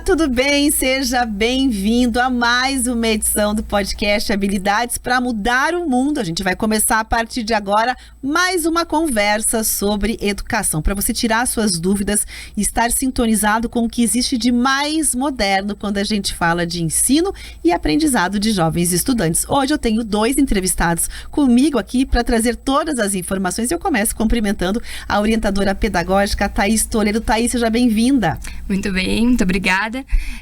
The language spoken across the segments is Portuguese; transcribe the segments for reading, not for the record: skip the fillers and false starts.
tudo bem? Seja bem-vindo a mais uma edição do podcast Habilidades para Mudar o Mundo. A gente vai começar a partir de agora mais uma conversa sobre educação, para você tirar suas dúvidas e estar sintonizado com o que existe de mais moderno quando a gente fala de ensino e aprendizado de jovens estudantes. Hoje eu tenho 2 entrevistados comigo aqui para trazer todas as informações. Eu começo cumprimentando a orientadora pedagógica Thaís Toledo. Thaís, seja bem-vinda. Muito bem, muito obrigada.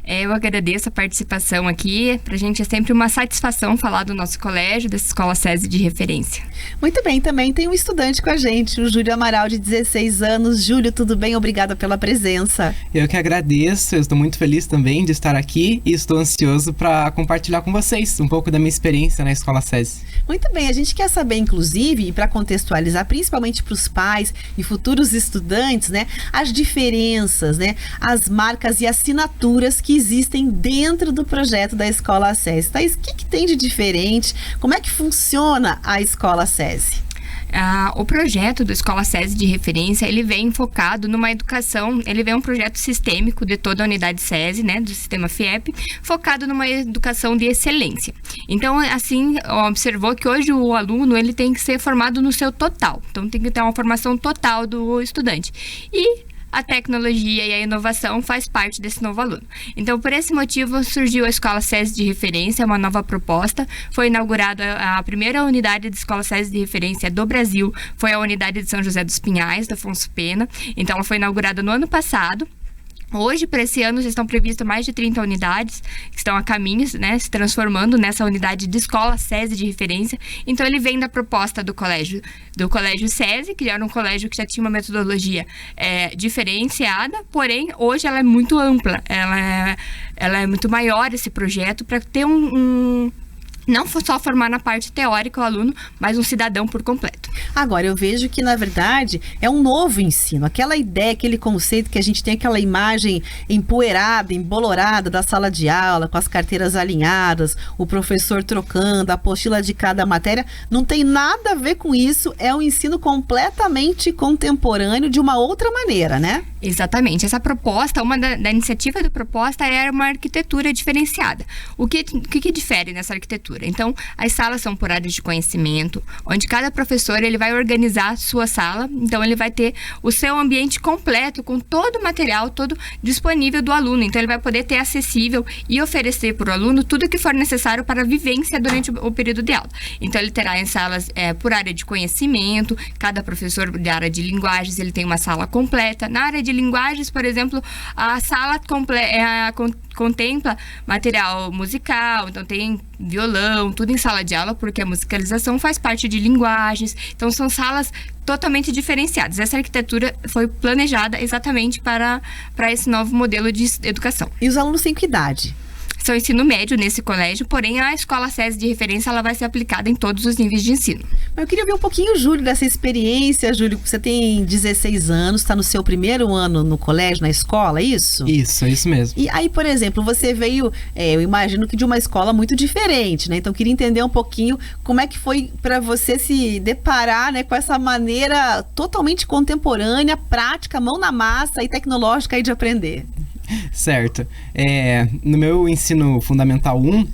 Eu agradeço a participação aqui. Para a gente é sempre uma satisfação falar do nosso colégio, dessa escola SESI de referência. Muito bem, também tem um estudante com a gente, o Júlio Amaral, de 16 anos. Júlio, tudo bem? Obrigada pela presença. Eu que agradeço, eu estou muito feliz também de estar aqui e estou ansioso para compartilhar com vocês um pouco da minha experiência na escola SESI. Muito bem, a gente quer saber, inclusive, e para contextualizar, principalmente para os pais e futuros estudantes, né, as diferenças, né, as marcas e assinaturas que existem dentro do projeto da Escola SESI. Thaís, o que tem de diferente? Como é que funciona a Escola SESI? O projeto da Escola SESI de referência, ele vem focado numa educação, ele vem um projeto sistêmico de toda a unidade SESI, né, do sistema FIEP, focado numa educação de excelência. Então, assim, observou que hoje o aluno, ele tem que ser formado no seu total. Então, tem que ter uma formação total do estudante. E a tecnologia e a inovação faz parte desse novo aluno. Então, por esse motivo, surgiu a Escola SESI de referência, uma nova proposta. Foi inaugurada a primeira unidade de Escola SESI de referência do Brasil, foi a unidade de São José dos Pinhais, da Afonso Pena. Então, ela foi inaugurada no ano passado. Hoje, para esse ano, já estão previstas mais de 30 unidades que estão a caminho, né, se transformando nessa unidade de escola SESI de referência. Então, ele vem da proposta do colégio SESI, que era um colégio que já tinha uma metodologia diferenciada, porém, hoje ela é muito ampla, ela é muito maior esse projeto para ter não só formar na parte teórica o aluno, mas um cidadão por completo. Agora, eu vejo que, na verdade, é um novo ensino. Aquela ideia, aquele conceito que a gente tem, aquela imagem empoeirada, embolorada da sala de aula, com as carteiras alinhadas, o professor trocando, a apostila de cada matéria, não tem nada a ver com isso. É um ensino completamente contemporâneo, de uma outra maneira, né? Exatamente. Essa proposta, uma da iniciativa da proposta era uma arquitetura diferenciada. O que difere nessa arquitetura? Então, as salas são por áreas de conhecimento, onde cada professor ele vai organizar a sua sala. Então, ele vai ter o seu ambiente completo, com todo o material, todo disponível do aluno. Então, ele vai poder ter acessível e oferecer para o aluno tudo o que for necessário para a vivência durante o período de aula. Então, ele terá em salas por área de conhecimento, cada professor de área de linguagens, ele tem uma sala completa. Na área de linguagens, por exemplo, a sala contempla material musical, então tem violão, tudo em sala de aula, porque a musicalização faz parte de linguagens. Então, são salas totalmente diferenciadas. Essa arquitetura foi planejada exatamente para esse novo modelo de educação. E os alunos têm que idade? São ensino médio nesse colégio, porém a Escola SESI de referência ela vai ser aplicada em todos os níveis de ensino. Eu queria ver um pouquinho, Júlio, dessa experiência. Júlio, você tem 16 anos, está no seu primeiro ano no colégio, na escola, é isso? Isso mesmo. E aí, por exemplo, você veio, eu imagino que de uma escola muito diferente, né? Então, eu queria entender um pouquinho como é que foi para você se deparar, né, com essa maneira totalmente contemporânea, prática, mão na massa e tecnológica aí de aprender. Certo. No meu ensino fundamental 1,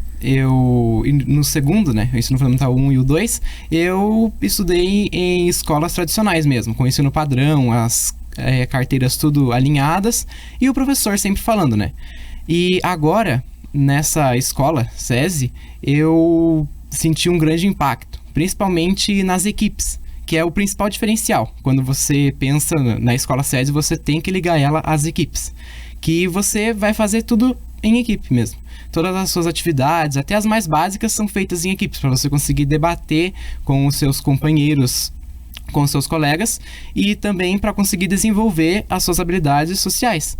no segundo, né, o ensino fundamental 1 e o 2, eu estudei em escolas tradicionais mesmo, com ensino padrão, as carteiras tudo alinhadas e o professor sempre falando, né. E agora, nessa escola SESI, eu senti um grande impacto, principalmente nas equipes, que é o principal diferencial. Quando você pensa na escola SESI, você tem que ligar ela às equipes, que você vai fazer tudo em equipe mesmo. Todas as suas atividades, até as mais básicas, são feitas em equipes, para você conseguir debater com os seus companheiros, com os seus colegas, e também para conseguir desenvolver as suas habilidades sociais.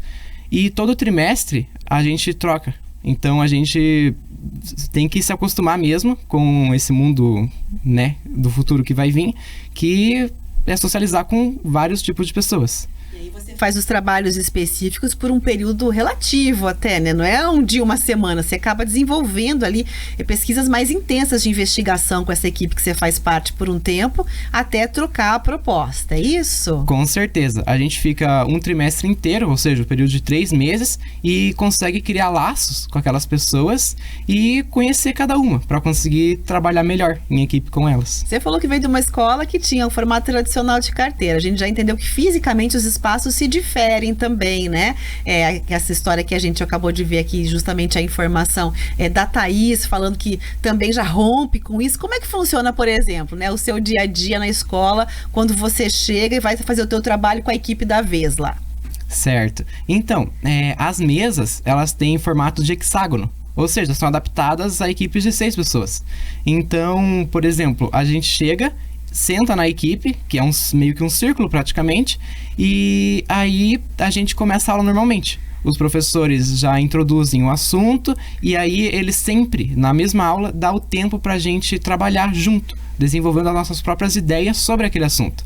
E todo trimestre a gente troca. Então a gente tem que se acostumar mesmo com esse mundo, né, do futuro que vai vir, que é socializar com vários tipos de pessoas. E aí você faz os trabalhos específicos por um período relativo até, né? Não é um dia, uma semana. Você acaba desenvolvendo ali pesquisas mais intensas de investigação com essa equipe que você faz parte por um tempo, até trocar a proposta, é isso? Com certeza. A gente fica um trimestre inteiro, ou seja, um período de 3 meses, e consegue criar laços com aquelas pessoas e conhecer cada uma, para conseguir trabalhar melhor em equipe com elas. Você falou que veio de uma escola que tinha o formato tradicional de carteira. A gente já entendeu que fisicamente os espaços se diferem também, né? Essa história que a gente acabou de ver aqui, justamente a informação da Thaís, falando que também já rompe com isso. Como é que funciona, por exemplo, né, o seu dia a dia na escola, quando você chega e vai fazer o teu trabalho com a equipe da vez lá? Certo. Então, as mesas, elas têm formato de hexágono. Ou seja, são adaptadas a equipes de 6 pessoas. Então, por exemplo, a gente chega, senta na equipe, que é meio que um círculo praticamente, e aí a gente começa a aula normalmente. Os professores já introduzem o assunto e aí eles sempre, na mesma aula, dá o tempo para a gente trabalhar junto, desenvolvendo as nossas próprias ideias sobre aquele assunto.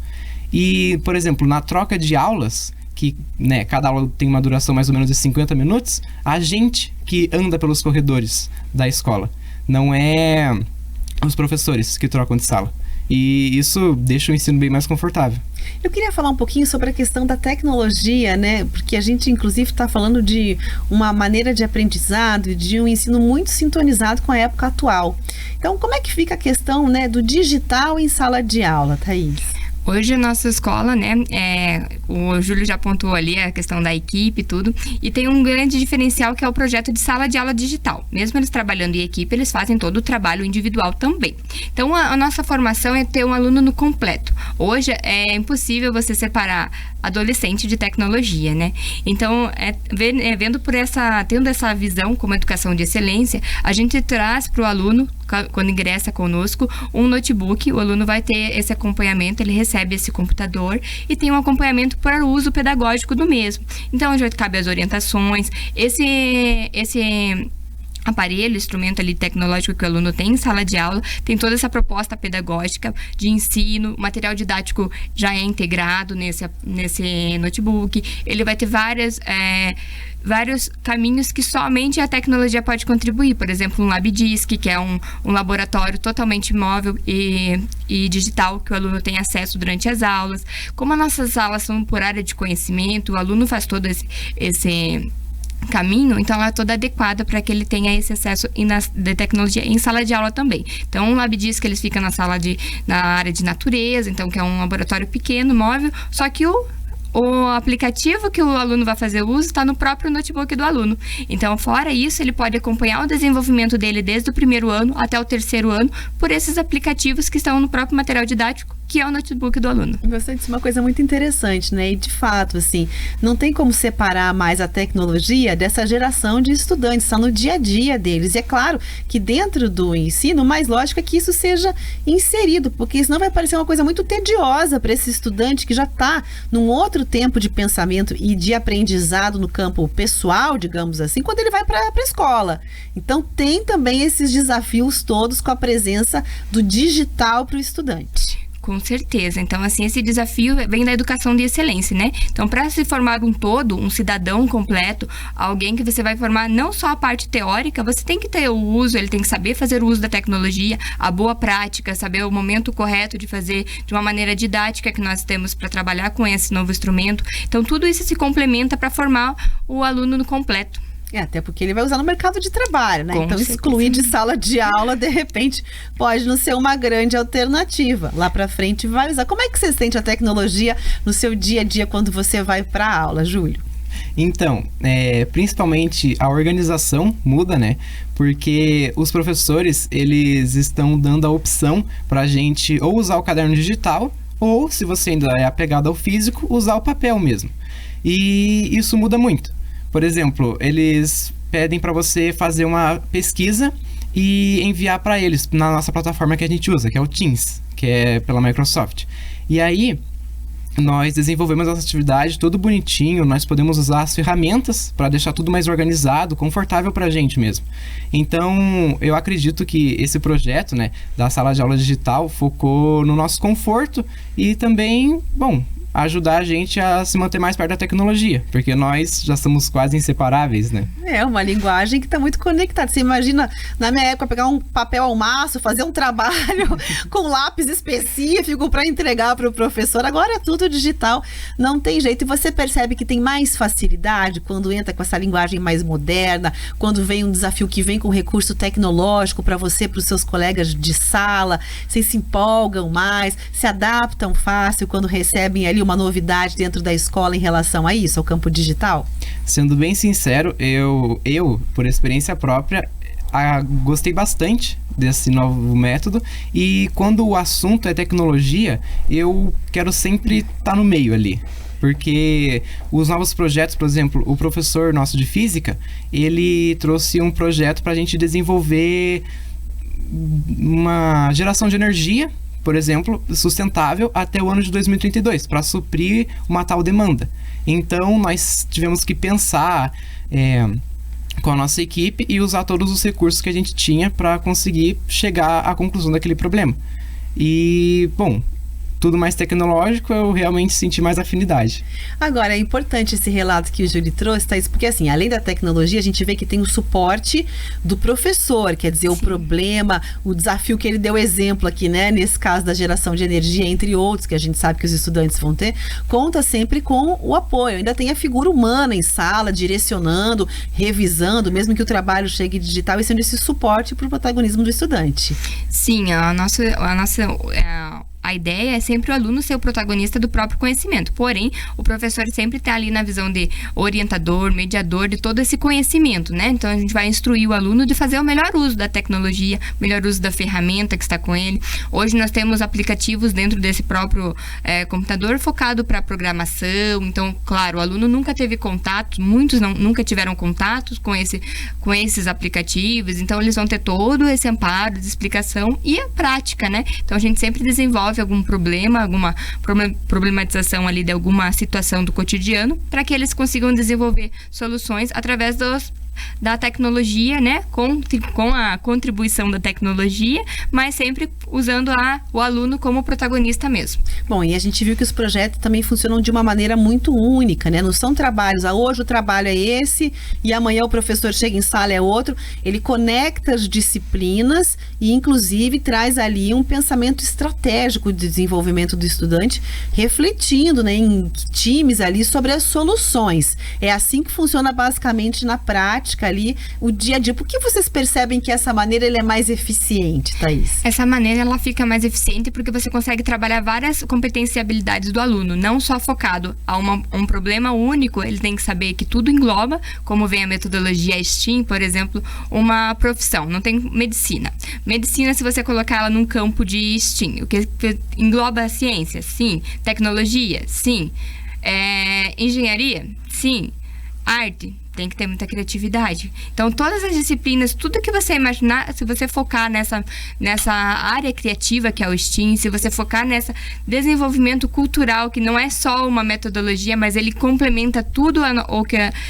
E, por exemplo, na troca de aulas, que, né, cada aula tem uma duração mais ou menos de 50 minutos, a gente que anda pelos corredores da escola, não é os professores que trocam de sala. E isso deixa o ensino bem mais confortável. Eu queria falar um pouquinho sobre a questão da tecnologia, né? Porque a gente, inclusive, está falando de uma maneira de aprendizado e de um ensino muito sintonizado com a época atual. Então, como é que fica a questão, né, do digital em sala de aula, Thaís? Hoje a nossa escola, né, o Júlio já apontou ali a questão da equipe e tudo, e tem um grande diferencial que é o projeto de sala de aula digital. Mesmo eles trabalhando em equipe, eles fazem todo o trabalho individual também. Então, a nossa formação é ter um aluno no completo. Hoje é impossível você separar adolescente de tecnologia, né? Então, tendo essa visão como educação de excelência, a gente traz para o aluno, quando ingressa conosco, um notebook. O aluno vai ter esse acompanhamento, ele recebe esse computador e tem um acompanhamento para o uso pedagógico do mesmo. Então, já cabe as orientações, esse aparelho, instrumento ali tecnológico que o aluno tem em sala de aula, tem toda essa proposta pedagógica de ensino, o material didático já é integrado nesse notebook, ele vai ter vários caminhos que somente a tecnologia pode contribuir. Por exemplo, um LabDisc, que é um laboratório totalmente móvel e digital, que o aluno tem acesso durante as aulas. Como as nossas aulas são por área de conhecimento, o aluno faz todo esse caminho, então ela é toda adequada para que ele tenha esse acesso de tecnologia em sala de aula também. Então, o LabDisc, eles ficam na área de natureza, então, que é um laboratório pequeno, móvel, só que o aplicativo que o aluno vai fazer uso está no próprio notebook do aluno. Então, fora isso, ele pode acompanhar o desenvolvimento dele desde o 1º ano até o 3º ano por esses aplicativos que estão no próprio material didático, que é o notebook do aluno. Gostei disso, uma coisa muito interessante, né? E de fato, assim, não tem como separar mais a tecnologia dessa geração de estudantes, está no dia a dia deles. E é claro que dentro do ensino, o mais lógico é que isso seja inserido, porque senão vai parecer uma coisa muito tediosa para esse estudante que já está num outro tempo de pensamento e de aprendizado no campo pessoal, digamos assim, quando ele vai para a escola. Então, tem também esses desafios todos com a presença do digital para o estudante. Com certeza. Então, assim, esse desafio vem da educação de excelência, né? Então, para se formar um todo, um cidadão completo, alguém que você vai formar não só a parte teórica, você tem que ter o uso, ele tem que saber fazer o uso da tecnologia, a boa prática, saber o momento correto de fazer de uma maneira didática que nós temos para trabalhar com esse novo instrumento. Então, tudo isso se complementa para formar o aluno no completo. Até porque ele vai usar no mercado de trabalho, né? Então, excluir de sala de aula, de repente, pode não ser uma grande alternativa. Lá para frente vai usar. Como é que você sente a tecnologia no seu dia a dia quando você vai para a aula, Júlio? Então, principalmente a organização muda, né? Porque os professores, eles estão dando a opção para a gente ou usar o caderno digital ou, se você ainda é apegado ao físico, usar o papel mesmo. E isso muda muito. Por exemplo, eles pedem para você fazer uma pesquisa e enviar para eles na nossa plataforma que a gente usa, que é o Teams, que é pela Microsoft. E aí, nós desenvolvemos essa atividade tudo bonitinho, nós podemos usar as ferramentas para deixar tudo mais organizado, confortável para a gente mesmo. Então, eu acredito que esse projeto, né, da sala de aula digital focou no nosso conforto e também, bom, ajudar a gente a se manter mais perto da tecnologia, porque nós já somos quase inseparáveis, né? É uma linguagem que está muito conectada. Você imagina, na minha época, pegar um papel ao maço, fazer um trabalho com lápis específico para entregar para o professor. Agora é tudo digital, não tem jeito. E você percebe que tem mais facilidade quando entra com essa linguagem mais moderna, quando vem um desafio que vem com recurso tecnológico para você, para os seus colegas de sala, vocês se empolgam mais, se adaptam fácil quando recebem ali uma novidade dentro da escola em relação a isso, ao campo digital? Sendo bem sincero, eu por experiência própria, gostei bastante desse novo método, e quando o assunto é tecnologia, eu quero sempre estar no meio ali. Porque os novos projetos, por exemplo, o professor nosso de física, ele trouxe um projeto para a gente desenvolver uma geração de energia, por exemplo, sustentável até o ano de 2032, para suprir uma tal demanda. Então, nós tivemos que pensar com a nossa equipe e usar todos os recursos que a gente tinha para conseguir chegar à conclusão daquele problema. E, bom, tudo mais tecnológico, eu realmente senti mais afinidade. Agora, é importante esse relato que o Júlio trouxe, Thaís, porque assim, além da tecnologia, a gente vê que tem o suporte do professor, quer dizer, o problema, o desafio que ele deu exemplo aqui, né, nesse caso da geração de energia, entre outros, que a gente sabe que os estudantes vão ter, conta sempre com o apoio. Ainda tem a figura humana em sala, direcionando, revisando, mesmo que o trabalho chegue digital, e sendo esse suporte para o protagonismo do estudante. Sim, a ideia é sempre o aluno ser o protagonista do próprio conhecimento. Porém, o professor sempre está ali na visão de orientador, mediador de todo esse conhecimento, né? Então, a gente vai instruir o aluno de fazer o melhor uso da tecnologia, o melhor uso da ferramenta que está com ele. Hoje, nós temos aplicativos dentro desse próprio computador focado para programação. Então, claro, o aluno nunca teve contato, muitos nunca tiveram contatos com esses aplicativos. Então, eles vão ter todo esse amparo de explicação e a prática, né? Então, a gente sempre desenvolve algum problema, alguma problematização ali de alguma situação do cotidiano, para que eles consigam desenvolver soluções através da tecnologia, né, com a contribuição da tecnologia, mas sempre usando o aluno como protagonista mesmo. Bom, e a gente viu que os projetos também funcionam de uma maneira muito única, né? Não são trabalhos, hoje o trabalho é esse e amanhã o professor chega em sala é outro. Ele conecta as disciplinas e inclusive traz ali um pensamento estratégico de desenvolvimento do estudante, refletindo, né, em times ali sobre as soluções. É assim que funciona basicamente na prática ali, o dia a dia. Por que vocês percebem que essa maneira ele é mais eficiente, Thaís? Essa maneira ela fica mais eficiente porque você consegue trabalhar várias competências e habilidades do aluno, não só focado a um problema único. Ele tem que saber que tudo engloba, como vem a metodologia STEAM, por exemplo, uma profissão. Não tem medicina. Medicina, se você colocar ela num campo de STEAM, o que engloba a ciência? Sim. Tecnologia? Sim. Engenharia? Sim. Arte? Tem que ter muita criatividade. Então, todas as disciplinas, tudo que você imaginar, se você focar nessa área criativa que é o STEAM, se você focar nesse desenvolvimento cultural, que não é só uma metodologia, mas ele complementa tudo,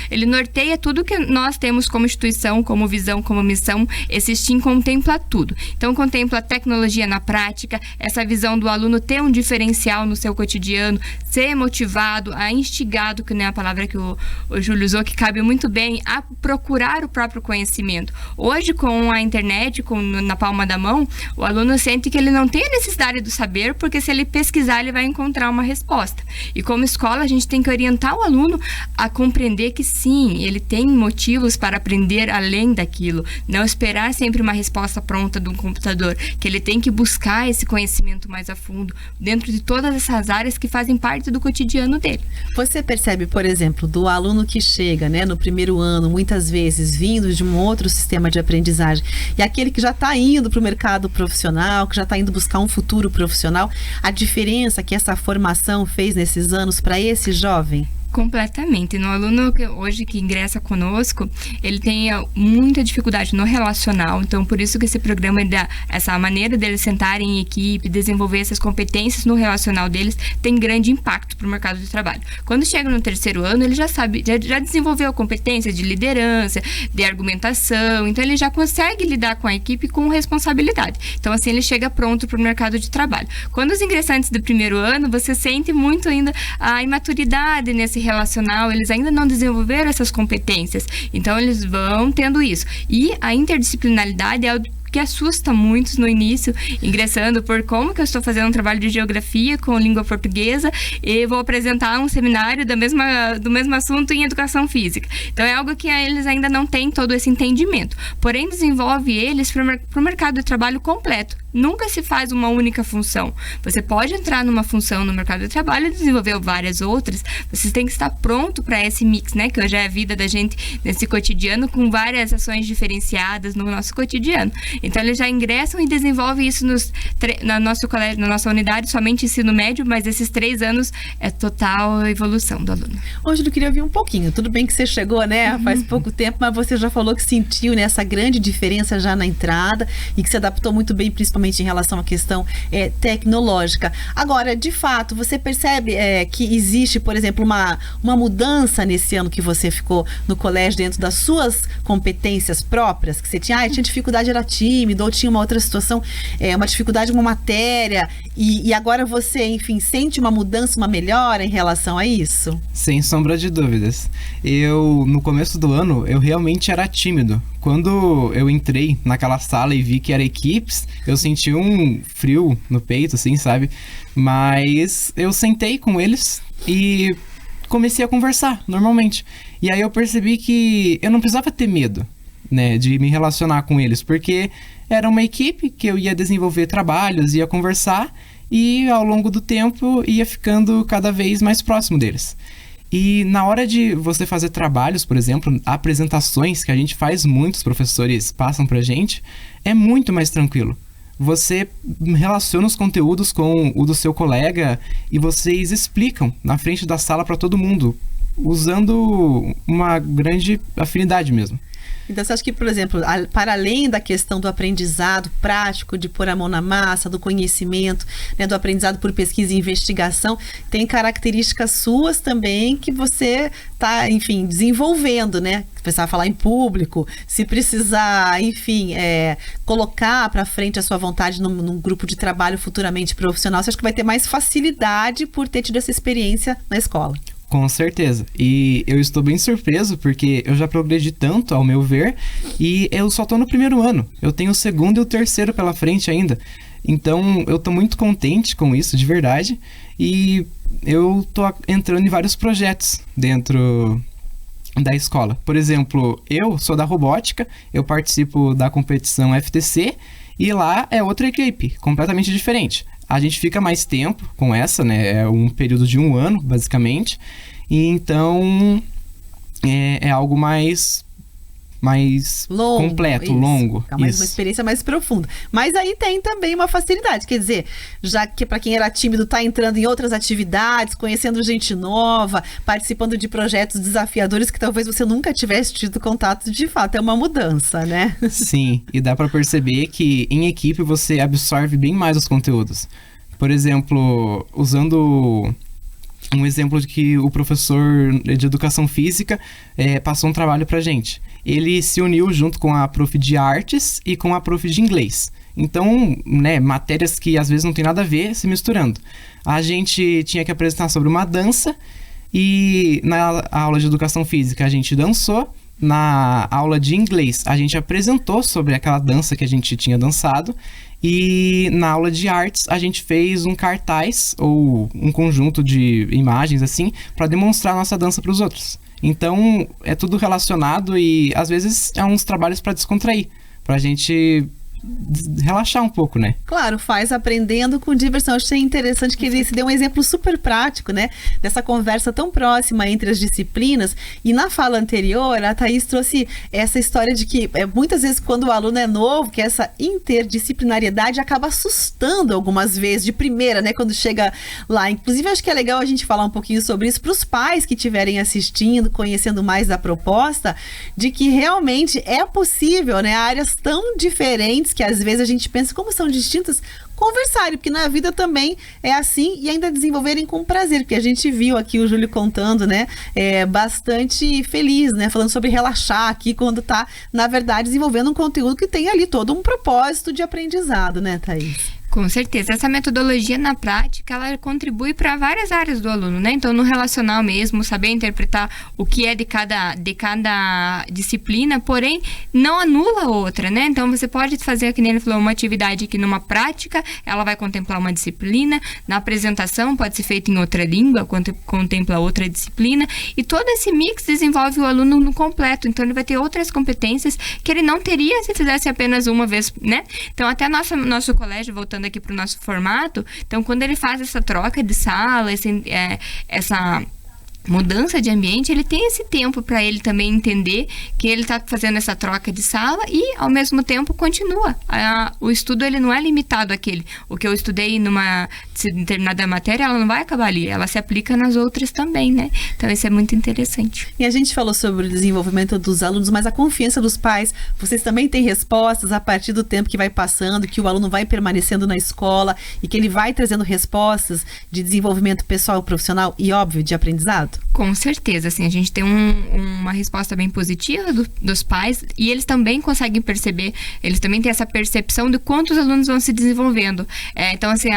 ele norteia tudo que nós temos como instituição, como visão, como missão. Esse STEAM contempla tudo. Então, contempla a tecnologia na prática, essa visão do aluno ter um diferencial no seu cotidiano, ser motivado, instigado, que não é a palavra que o Júlio usou, que cabe muito bem a procurar o próprio conhecimento. Hoje, com a internet, na palma da mão, o aluno sente que ele não tem a necessidade do saber, porque se ele pesquisar, ele vai encontrar uma resposta. E como escola, a gente tem que orientar o aluno a compreender que sim, ele tem motivos para aprender além daquilo. Não esperar sempre uma resposta pronta de um computador, que ele tem que buscar esse conhecimento mais a fundo, dentro de todas essas áreas que fazem parte do cotidiano dele. Você percebe, por exemplo, do aluno que chega, né, no primeiro ano, muitas vezes vindo de um outro sistema de aprendizagem, e aquele que já está indo para o mercado profissional, que já está indo buscar um futuro profissional, a diferença que essa formação fez nesses anos para esse jovem? Completamente. No aluno que hoje que ingressa conosco, ele tem muita dificuldade no relacional, então por isso que esse programa dá essa maneira deles sentarem em equipe, desenvolver essas competências no relacional deles, tem grande impacto para o mercado de trabalho. Quando chega no terceiro ano, ele já sabe, já desenvolveu competências de liderança, de argumentação, então ele já consegue lidar com a equipe com responsabilidade. Então assim, ele chega pronto para o mercado de trabalho. Quando os ingressantes do primeiro ano, você sente muito ainda a imaturidade nesse relacional, eles ainda não desenvolveram essas competências, então eles vão tendo isso. E a interdisciplinaridade é algo que assusta muitos no início, ingressando por como que eu estou fazendo um trabalho de geografia com língua portuguesa e vou apresentar um seminário do mesmo assunto em educação física. Então é algo que eles ainda não têm todo esse entendimento, porém desenvolve eles para o mercado de trabalho completo. Nunca se faz uma única função. Você pode entrar numa função no mercado de trabalho e desenvolver várias outras. Você tem que estar pronto para esse mix, né? Que hoje é a vida da gente nesse cotidiano, com várias ações diferenciadas no nosso cotidiano. Então, eles já ingressam e desenvolvem isso no nosso colégio, na nossa unidade, somente ensino médio, mas esses 3 anos é total evolução do aluno. Hoje eu queria ouvir um pouquinho. Tudo bem que você chegou, né? Faz pouco tempo, mas você já falou que sentiu, né, essa grande diferença já na entrada e que se adaptou muito bem, principalmente em relação à questão tecnológica. Agora, de fato, você percebe que existe, por exemplo, uma mudança nesse ano que você ficou no colégio dentro das suas competências próprias, que você tinha dificuldade, era tímido, ou tinha uma outra situação, uma dificuldade em uma matéria, e agora você, enfim, sente uma mudança, uma melhora em relação a isso? Sem sombra de dúvidas. No começo do ano, eu realmente era tímido. Quando eu entrei naquela sala e vi que era equipes, eu senti um frio no peito, assim, sabe? Mas eu sentei com eles e comecei a conversar normalmente. E aí eu percebi que eu não precisava ter medo, né, de me relacionar com eles, porque era uma equipe que eu ia desenvolver trabalhos, ia conversar e ao longo do tempo ia ficando cada vez mais próximo deles. E na hora de você fazer trabalhos, por exemplo, apresentações que a gente faz, muitos professores passam pra gente, é muito mais tranquilo. Você relaciona os conteúdos com o do seu colega e vocês explicam na frente da sala para todo mundo, usando uma grande afinidade mesmo. Então, você acha que, por exemplo, para além da questão do aprendizado prático, de pôr a mão na massa, do conhecimento, né, do aprendizado por pesquisa e investigação, tem características suas também que você está, enfim, desenvolvendo, né? Precisar falar em público, se precisar, enfim, colocar para frente a sua vontade num grupo de trabalho futuramente profissional, você acha que vai ter mais facilidade por ter tido essa experiência na escola? Com certeza. E eu estou bem surpreso porque eu já progredi tanto, ao meu ver, e eu só estou no primeiro ano. Eu tenho o segundo e o terceiro pela frente ainda. Então, eu estou muito contente com isso, de verdade. E eu estou entrando em vários projetos dentro da escola. Por exemplo, eu sou da robótica, eu participo da competição FTC e lá é outra equipe, completamente diferente. A gente fica mais tempo com essa, né? É um período de 1 ano, basicamente. E então é algo mais longo, completo, longo. É uma experiência mais profunda. Mas aí tem também uma facilidade, quer dizer, já que para quem era tímido está entrando em outras atividades, conhecendo gente nova, participando de projetos desafiadores que talvez você nunca tivesse tido contato, de fato, é uma mudança, né? Sim, e dá para perceber que em equipe você absorve bem mais os conteúdos. Por exemplo, usando um exemplo de que o professor de educação física passou um trabalho pra gente. Ele se uniu junto com a prof de artes e com a prof de inglês. Então, né, matérias que às vezes não tem nada a ver se misturando. A gente tinha que apresentar sobre uma dança e na aula de educação física a gente dançou. Na aula de inglês a gente apresentou sobre aquela dança que a gente tinha dançado. E na aula de artes a gente fez um cartaz ou um conjunto de imagens assim para demonstrar a nossa dança para os outros. Então é tudo relacionado e às vezes é uns trabalhos para descontrair, para a gente relaxar um pouco, né? Claro, faz aprendendo com diversão. Eu achei interessante que ele se deu um exemplo super prático, né? Dessa conversa tão próxima entre as disciplinas. E na fala anterior, a Thaís trouxe essa história de que muitas vezes quando o aluno é novo, que essa interdisciplinariedade acaba assustando algumas vezes, de primeira, né? Quando chega lá. Inclusive, acho que é legal a gente falar um pouquinho sobre isso para os pais que estiverem assistindo, conhecendo mais da proposta, de que realmente é possível, né? Áreas tão diferentes que às vezes a gente pensa como são distintas, conversarem, porque na vida também é assim, e ainda desenvolverem com prazer, porque a gente viu aqui o Júlio contando, né, bastante feliz, né, falando sobre relaxar aqui quando tá, na verdade, desenvolvendo um conteúdo que tem ali todo um propósito de aprendizado, né, Thaís? Com certeza. Essa metodologia, na prática, ela contribui para várias áreas do aluno, né? Então, no relacional mesmo, saber interpretar o que é de cada disciplina, porém, não anula a outra, né? Então, você pode fazer, que nem ele falou, uma atividade que numa prática, ela vai contemplar uma disciplina, na apresentação pode ser feita em outra língua, contempla outra disciplina, e todo esse mix desenvolve o aluno no completo. Então, ele vai ter outras competências que ele não teria se fizesse apenas uma vez, né? Então, até nosso colégio, voltando aqui para o nosso formato, então quando ele faz essa troca de sala, essa mudança de ambiente, ele tem esse tempo para ele também entender que ele está fazendo essa troca de sala e, ao mesmo tempo, continua. O estudo, ele não é limitado àquele. O que eu estudei numa determinada matéria, ela não vai acabar ali. Ela se aplica nas outras também, né? Então, isso é muito interessante. E a gente falou sobre o desenvolvimento dos alunos, mas a confiança dos pais, vocês também têm respostas a partir do tempo que vai passando, que o aluno vai permanecendo na escola e que ele vai trazendo respostas de desenvolvimento pessoal, profissional e, óbvio, de aprendizado? Com certeza, assim, a gente tem uma resposta bem positiva dos pais e eles também conseguem perceber, eles também têm essa percepção de quantos alunos vão se desenvolvendo. Então, assim,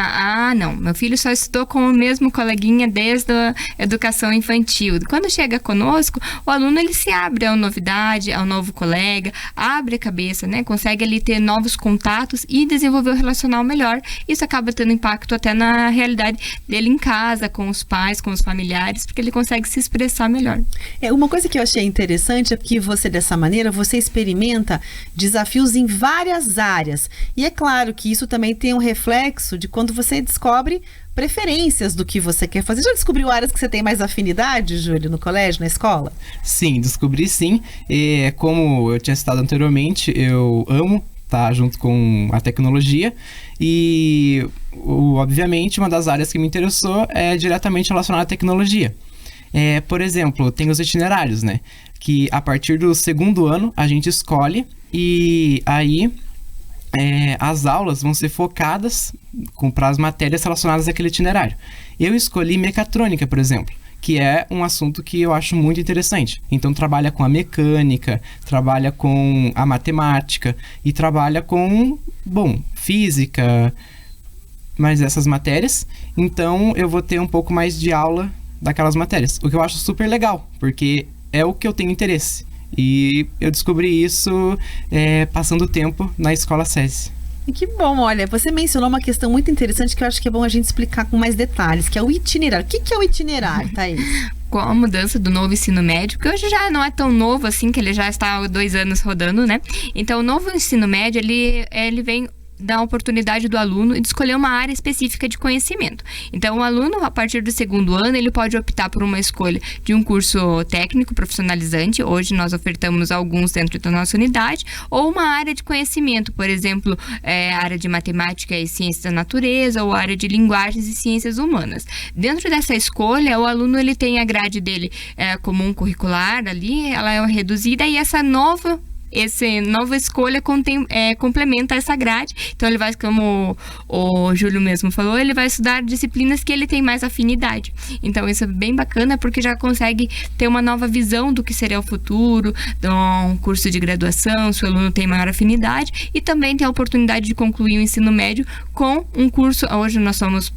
não, meu filho só estudou com o mesmo coleguinha desde a educação infantil. Quando chega conosco, o aluno, ele se abre à novidade, ao novo colega, abre a cabeça, né, consegue ali ter novos contatos e desenvolver o relacional melhor. Isso acaba tendo impacto até na realidade dele em casa, com os pais, com os familiares, porque ele consegue se expressar melhor. Uma coisa que eu achei interessante é que você, dessa maneira, você experimenta desafios em várias áreas. E é claro que isso também tem um reflexo de quando você descobre preferências do que você quer fazer. Já descobriu áreas que você tem mais afinidade, Júlio, no colégio, na escola? Sim, descobri sim. Como eu tinha citado anteriormente, eu amo estar junto com a tecnologia e, obviamente, uma das áreas que me interessou é diretamente relacionada à tecnologia. Por exemplo, tem os itinerários, né? Que a partir do segundo ano a gente escolhe e aí as aulas vão ser focadas para as matérias relacionadas àquele itinerário. Eu escolhi mecatrônica, por exemplo, que é um assunto que eu acho muito interessante. Então, trabalha com a mecânica, trabalha com a matemática e trabalha com, física, mais essas matérias. Então, eu vou ter um pouco mais de aula daquelas matérias, o que eu acho super legal, porque é o que eu tenho interesse. E eu descobri isso passando tempo na escola SESI. Que bom, olha, você mencionou uma questão muito interessante que eu acho que é bom a gente explicar com mais detalhes, que é o itinerário. O que é o itinerário, Thaís? Com a mudança do novo ensino médio, que hoje já não é tão novo assim, que ele já está há 2 anos rodando, né? Então, o novo ensino médio, ele vem dar a oportunidade do aluno de escolher uma área específica de conhecimento. Então, o aluno, a partir do segundo ano, ele pode optar por uma escolha de um curso técnico profissionalizante. Hoje, nós ofertamos alguns dentro da nossa unidade, ou uma área de conhecimento, por exemplo, a área de matemática e ciências da natureza, ou a área de linguagens e ciências humanas. Dentro dessa escolha, o aluno, ele tem a grade dele comum curricular ali, ela é reduzida, e essa nova escolha complementa essa grade. Então, ele vai, como o Júlio mesmo falou, ele vai estudar disciplinas que ele tem mais afinidade. Então, isso é bem bacana, porque já consegue ter uma nova visão do que seria o futuro, de um curso de graduação, se o aluno tem maior afinidade, e também tem a oportunidade de concluir o ensino médio com um curso. Hoje nós somos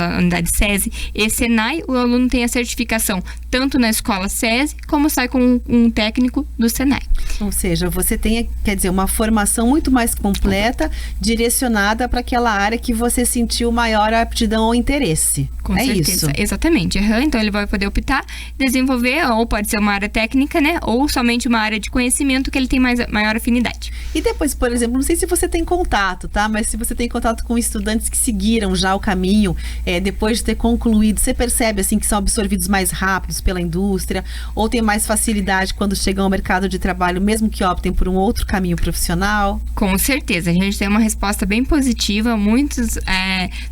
a unidade SESI e Senai. O aluno tem a certificação tanto na escola SESI como sai com um técnico do Senai. Ou seja, você tem, quer dizer, uma formação muito mais completa, direcionada para aquela área que você sentiu maior aptidão ou interesse. Com certeza. Isso? Exatamente. Então, ele vai poder optar, desenvolver, ou pode ser uma área técnica, né? Ou somente uma área de conhecimento que ele tem maior afinidade. E depois, por exemplo, não sei se você tem contato, tá? Mas se você tem contato com estudantes que seguiram já o caminho, depois de ter concluído, você percebe, assim, que são absorvidos mais rápidos pela indústria, ou tem mais facilidade quando chegam ao mercado de trabalho, mesmo que optem por um outro caminho profissional? Com certeza, a gente tem uma resposta bem positiva. Muitos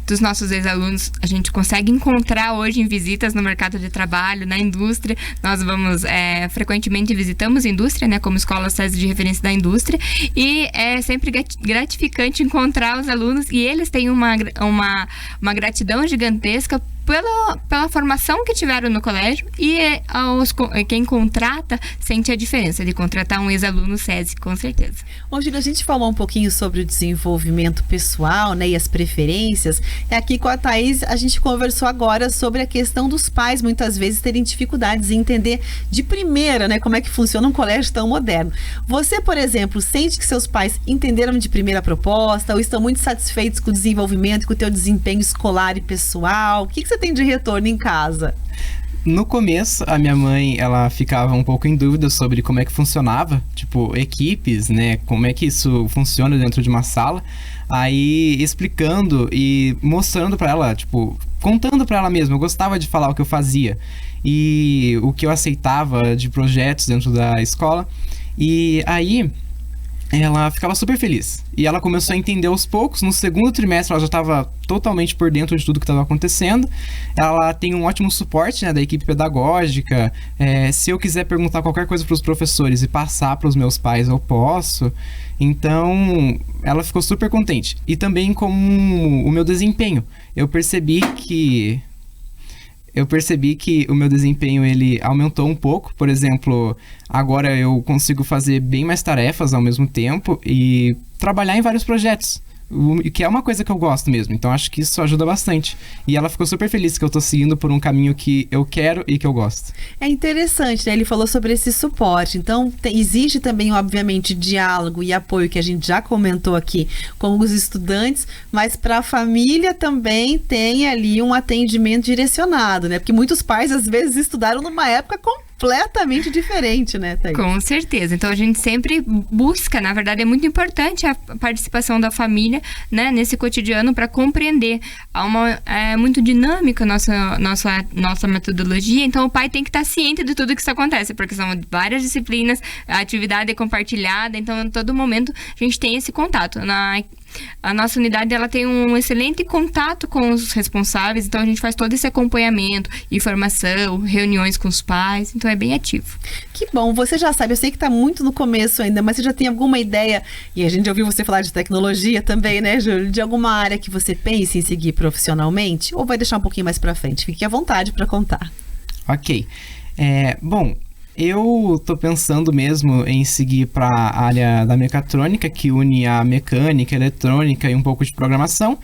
dos nossos ex-alunos a gente consegue encontrar hoje em visitas no mercado de trabalho, na indústria. Nós vamos, frequentemente visitamos a indústria, né, como escola SESI de referência da indústria, e é sempre gratificante encontrar os alunos, e eles têm uma gratidão gigantesca pela formação que tiveram no colégio, e quem contrata sente a diferença de contratar um ex-aluno SESI, com certeza. Bom, Júlia, a gente falou um pouquinho sobre o desenvolvimento pessoal, né, e as preferências. Aqui com a Thaís, a gente conversou agora sobre a questão dos pais, muitas vezes, terem dificuldades em entender de primeira, né, como é que funciona um colégio tão moderno. Você, por exemplo, sente que seus pais entenderam de primeira a proposta, ou estão muito satisfeitos com o desenvolvimento, com o teu desempenho escolar e pessoal? O que você tem de retorno em casa? No começo, a minha mãe, ela ficava um pouco em dúvida sobre como é que funcionava, tipo, equipes, né, como é que isso funciona dentro de uma sala. Aí, explicando e mostrando pra ela, tipo, contando pra ela mesma, eu gostava de falar o que eu fazia e o que eu aceitava de projetos dentro da escola. E aí, ela ficava super feliz. E ela começou a entender aos poucos. No segundo trimestre, ela já estava totalmente por dentro de tudo que estava acontecendo. Ela tem um ótimo suporte, né, da equipe pedagógica. Se eu quiser perguntar qualquer coisa para os professores e passar para os meus pais, eu posso. Então, ela ficou super contente. E também com o meu desempenho. Eu percebi que o meu desempenho, ele aumentou um pouco. Por exemplo, agora eu consigo fazer bem mais tarefas ao mesmo tempo e trabalhar em vários projetos, que é uma coisa que eu gosto mesmo. Então, acho que isso ajuda bastante. E ela ficou super feliz que eu tô seguindo por um caminho que eu quero e que eu gosto. É interessante, né? Ele falou sobre esse suporte. Então, existe também, obviamente, diálogo e apoio, que a gente já comentou aqui, com os estudantes, mas para a família também tem ali um atendimento direcionado, né? Porque muitos pais, às vezes, estudaram numa época completamente diferente, né, Thaís? Com certeza. Então, a gente sempre busca, na verdade, é muito importante a participação da família, né, nesse cotidiano, para compreender. É muito dinâmica a nossa metodologia, então o pai tem que estar ciente de tudo que isso acontece, porque são várias disciplinas, a atividade é compartilhada, então, em todo momento, a gente tem esse contato. A nossa unidade, ela tem um excelente contato com os responsáveis, então a gente faz todo esse acompanhamento, informação, reuniões com os pais, então é bem ativo. Que bom, você já sabe, eu sei que está muito no começo ainda, mas você já tem alguma ideia, e a gente ouviu você falar de tecnologia também, né, Júlio, de alguma área que você pense em seguir profissionalmente, ou vai deixar um pouquinho mais para frente? Fique à vontade para contar. Ok. Bom, eu tô pensando mesmo em seguir para a área da mecatrônica, que une a mecânica, eletrônica e um pouco de programação.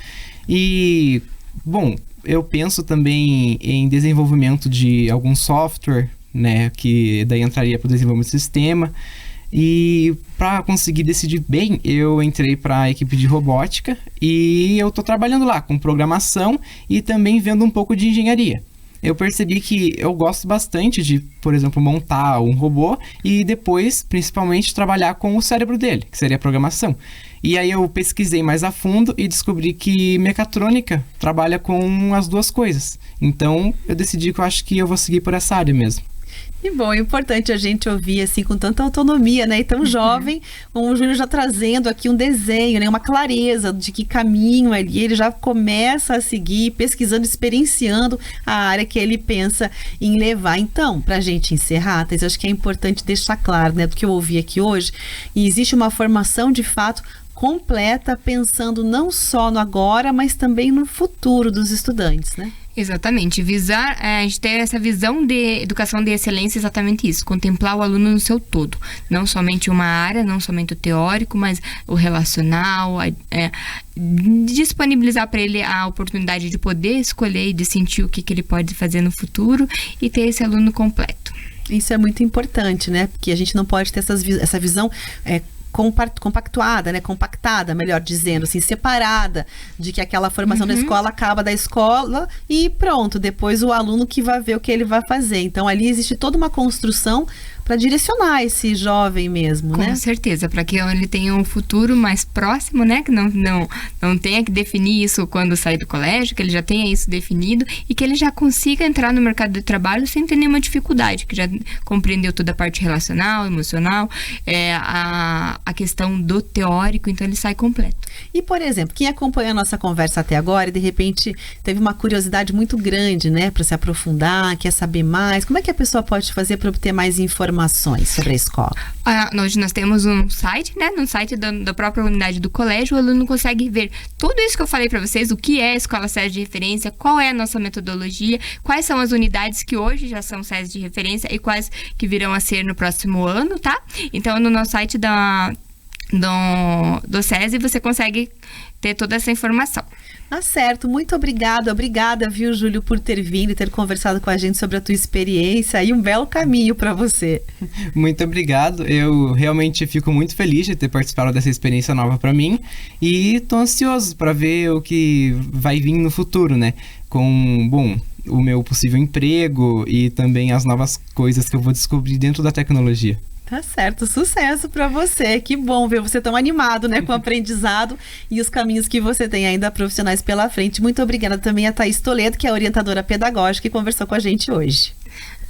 E, bom, eu penso também em desenvolvimento de algum software, né, que daí entraria para o desenvolvimento do sistema. E para conseguir decidir bem, eu entrei para a equipe de robótica e eu tô trabalhando lá com programação e também vendo um pouco de engenharia. Eu percebi que eu gosto bastante de, por exemplo, montar um robô e depois, principalmente, trabalhar com o cérebro dele, que seria a programação. E aí eu pesquisei mais a fundo e descobri que mecatrônica trabalha com as duas coisas. Então, eu decidi que eu acho que eu vou seguir por essa área mesmo. Que bom, é importante a gente ouvir assim com tanta autonomia, né? E tão jovem, como o Júlio já trazendo aqui um desenho, né? Uma clareza de que caminho ali ele já começa a seguir, pesquisando, experienciando a área que ele pensa em levar. Então, para a gente encerrar, eu acho que é importante deixar claro, né? Do que eu ouvi aqui hoje, e existe uma formação de fato completa, pensando não só no agora, mas também no futuro dos estudantes, né? Exatamente, a gente ter essa visão de educação de excelência é exatamente isso, contemplar o aluno no seu todo, não somente uma área, não somente o teórico, mas o relacional, disponibilizar para ele a oportunidade de poder escolher e de sentir o que ele pode fazer no futuro e ter esse aluno completo. Isso é muito importante, né? Porque a gente não pode ter essa visão compactuada, né? Compactada, melhor dizendo, assim, separada, de que aquela formação da escola acaba da escola e pronto, depois o aluno que vai ver o que ele vai fazer. Então, ali existe toda uma construção para direcionar esse jovem mesmo, né? Com certeza, para que ele tenha um futuro mais próximo, né? Que não tenha que definir isso quando sair do colégio, que ele já tenha isso definido e que ele já consiga entrar no mercado de trabalho sem ter nenhuma dificuldade, que já compreendeu toda a parte relacional, emocional, a questão do teórico, então ele sai completo. E, por exemplo, quem acompanhou a nossa conversa até agora e de repente teve uma curiosidade muito grande, né, para se aprofundar, quer saber mais, como é que a pessoa pode fazer para obter mais informações sobre a escola? Hoje nós temos um site, né, no site da própria unidade do colégio, o aluno consegue ver tudo isso que eu falei para vocês, o que é a Escola SESI de referência, qual é a nossa metodologia, quais são as unidades que hoje já são SESI de referência e quais que virão a ser no próximo ano, tá? Então, no nosso site do SESI você consegue ter toda essa informação. Tá certo, muito obrigada, viu, Júlio, por ter vindo e ter conversado com a gente sobre a tua experiência e um belo caminho para você. Muito obrigado, eu realmente fico muito feliz de ter participado dessa experiência nova para mim e tô ansioso para ver o que vai vir no futuro, né, com, o meu possível emprego e também as novas coisas que eu vou descobrir dentro da tecnologia. Tá certo, sucesso para você. Que bom ver você tão animado, né, com o aprendizado e os caminhos que você tem ainda profissionais pela frente. Muito obrigada também a Thaís Toledo, que é a orientadora pedagógica e conversou com a gente hoje.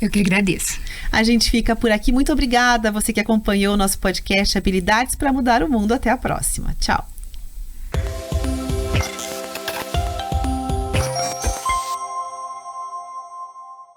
Eu que agradeço. A gente fica por aqui. Muito obrigada a você que acompanhou o nosso podcast Habilidades para Mudar o Mundo. Até a próxima. Tchau.